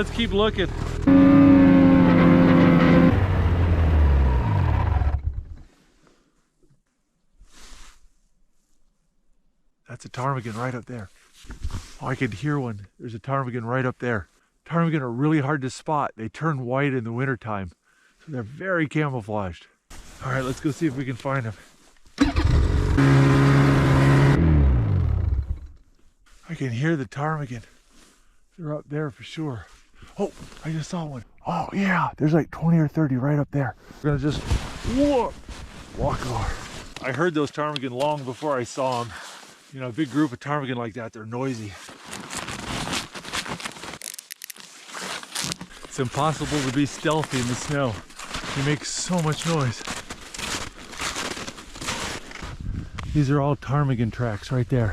let's keep looking. That's a ptarmigan right up there. Oh, I could hear one. There's a ptarmigan right up there. Ptarmigan are really hard to spot. They turn white in the wintertime, so they're very camouflaged. All right, let's go see if we can find them. I can hear the ptarmigan. They're up there for sure. Oh, I just saw one. Oh yeah, there's like 20 or 30 right up there. We're gonna just walk over. I heard those ptarmigan long before I saw them. You know, a big group of ptarmigan like that, they're noisy. It's impossible to be stealthy in the snow. They make so much noise. These are all ptarmigan tracks right there.